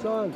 on.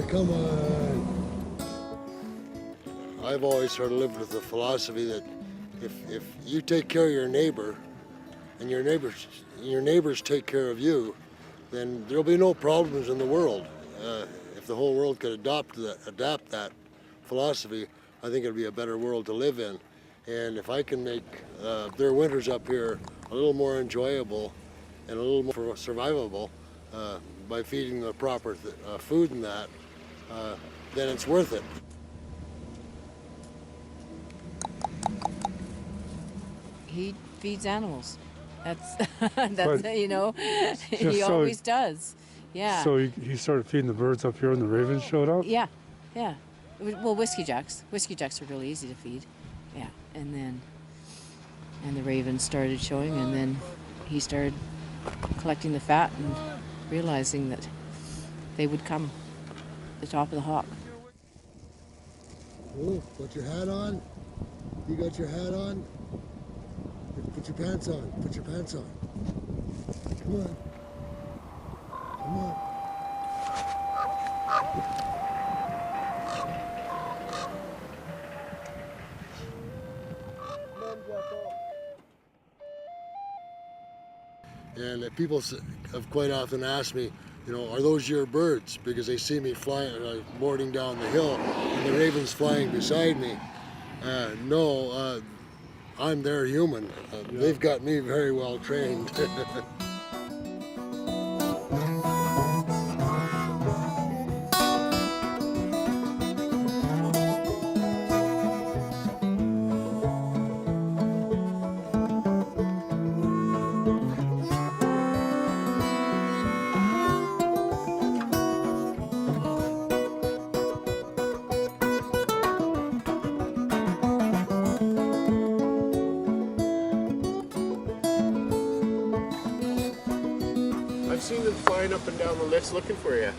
Come on. I've always sort of lived with the philosophy that if you take care of your neighbor and your neighbors take care of you, then there'll be no problems in the world. If the whole world could adapt that philosophy, I think it'd be a better world to live in. And if I can make their winters up here a little more enjoyable and a little more survivable by feeding the proper food and that, then it's worth it. He feeds animals. That's you know, he always does. Yeah. So he started feeding the birds up here when the ravens showed up? Yeah, yeah. Well, whiskey jacks. Whiskey jacks are really easy to feed. Yeah, and the ravens started showing, and then he started collecting the fat and realizing that they would come to the top of the hawk. Oh, put your hat on. You got your hat on? Put your pants on. Put your pants on. Come on. Come on. And people have quite often asked me, you know, are those your birds? Because they see me flying, boarding down the hill, and the raven's flying beside me. No, I'm their human. They've got me very well trained. I've seen them flying up and down the lifts looking for you.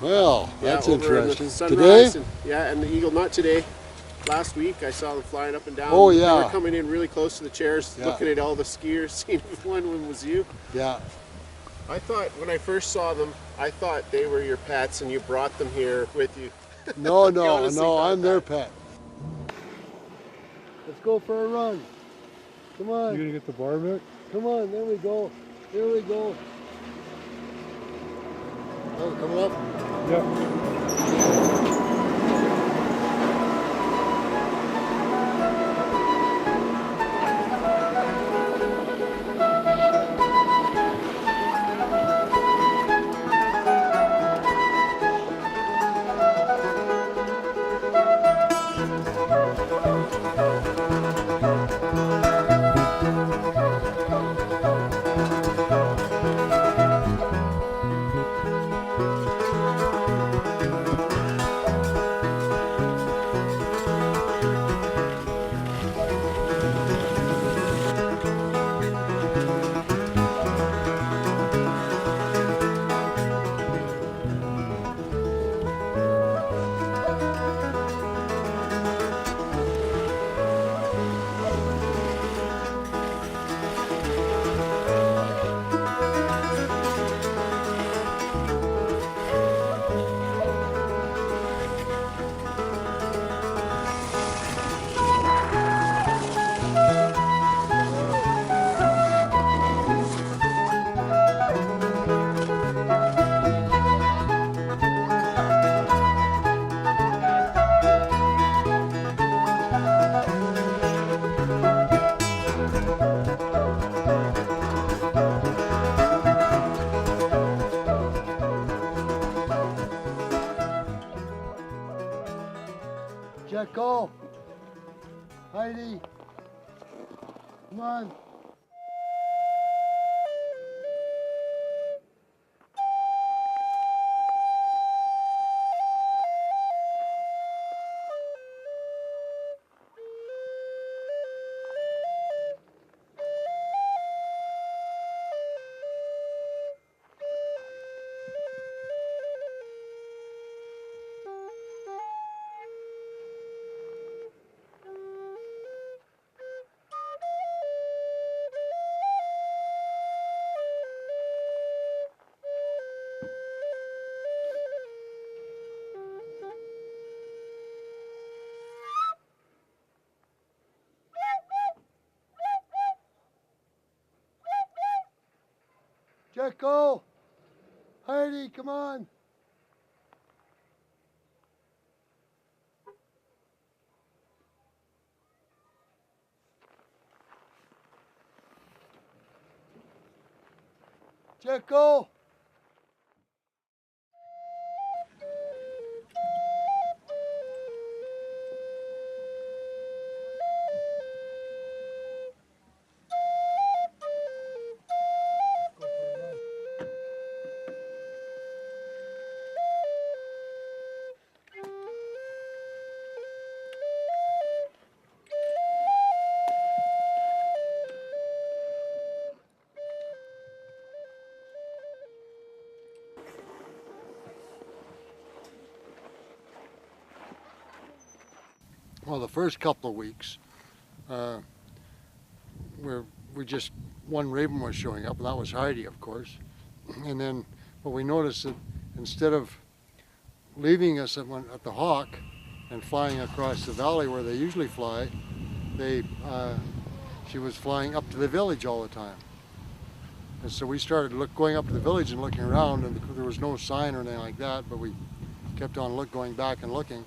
Well, Yeah, that's over in the interesting. sunrise Today? And the eagle, not today. Last week I saw them flying up and down. Oh, They yeah. were coming in really close to the chairs, Yeah. looking at all the skiers, seeing if one was you. Yeah. I thought, when I first saw them, I thought they were your pets and you brought them here with you. No, I no, honestly no, thought I'm their that. pet. Let's go for a run. Come You on. gonna get the bar, Mick? Come on, there we go. Here we go. Oh, coming up. Yeah. Check, go. Heidi, come on. Jacko, Heidi, come on. Jacko. Well, the first couple of weeks, we just one raven was showing up, and that was Heidi, of course. And then, but we noticed that instead of leaving us at the Hawk and flying across the valley where they usually fly, she was flying up to the village all the time. And so we started going up to the village and looking around, and there was no sign or anything like that, but we kept on going back and looking.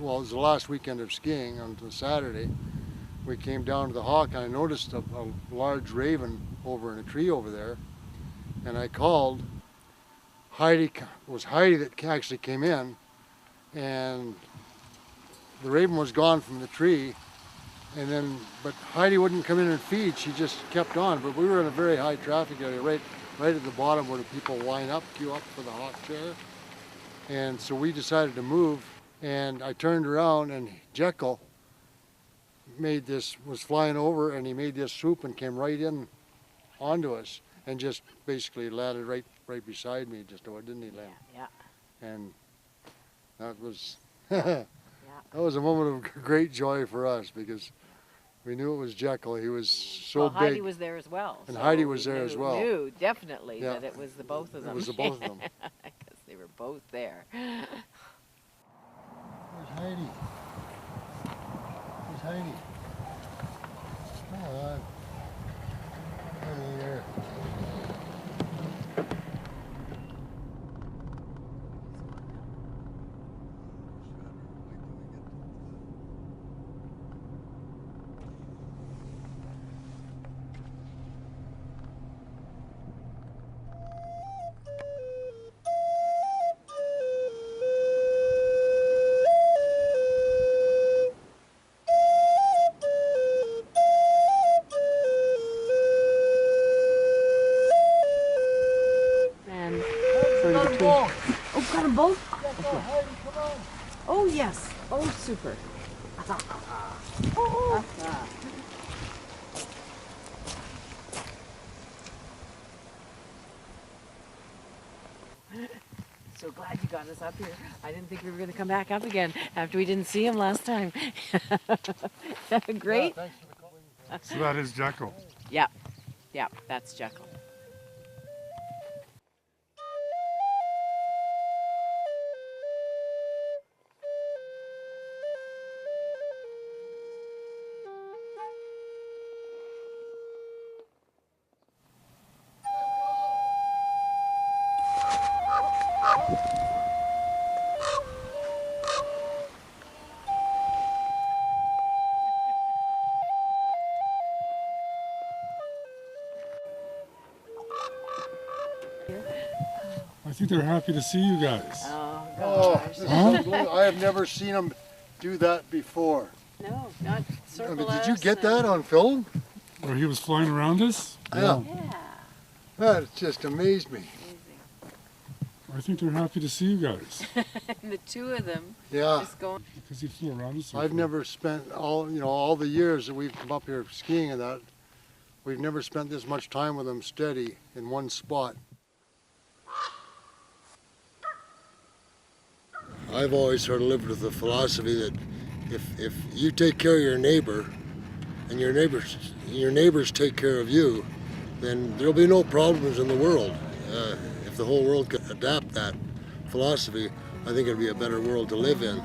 Well, it was the last weekend of skiing on the Saturday. We came down to the Hawk, and I noticed a large raven over in a tree over there. And I called. Heidi, it was Heidi that actually came in, and the raven was gone from the tree. And then, but Heidi wouldn't come in and feed. She just kept on. But we were in a very high traffic area, right at the bottom where the people queue up for the Hawk chair. And so we decided to move. And I turned around, and Jekyll was flying over, and he made this swoop and came right in onto us, and just basically landed right beside me, didn't he, Len? Yeah. And that was that was a moment of great joy for us, because we knew it was Jekyll. He was so big. Heidi was there as well. And so Heidi was there as well. We knew definitely that it was the both of them. It was the both of them. Because they were both there. Where's Heidi? Where's Heidi? Come on. Come here. Oh, got them both? Oh, yes. Oh, super. Oh. So glad you got us up here. I didn't think we were going to come back up again after we didn't see him last time. Great. So that is Jekyll. Yeah, that's Jekyll. I think they're happy to see you guys. Oh, Oh, gosh. this is unbelievable. I have never seen them do that before. No, not I circle mean, did you us get and- that on film? Where he was flying around us? Yeah. Yeah. That just amazed me. I think they're happy to see you guys. And the two of them Yeah. just going. Because he flew around us. so I've far. never spent all the years that we've come up here skiing and that, we've never spent this much time with them steady in one spot. I've always sort of lived with the philosophy that if you take care of your neighbor and your neighbors take care of you, then there'll be no problems in the world. If the whole world could adapt that philosophy, I think it'd be a better world to live in.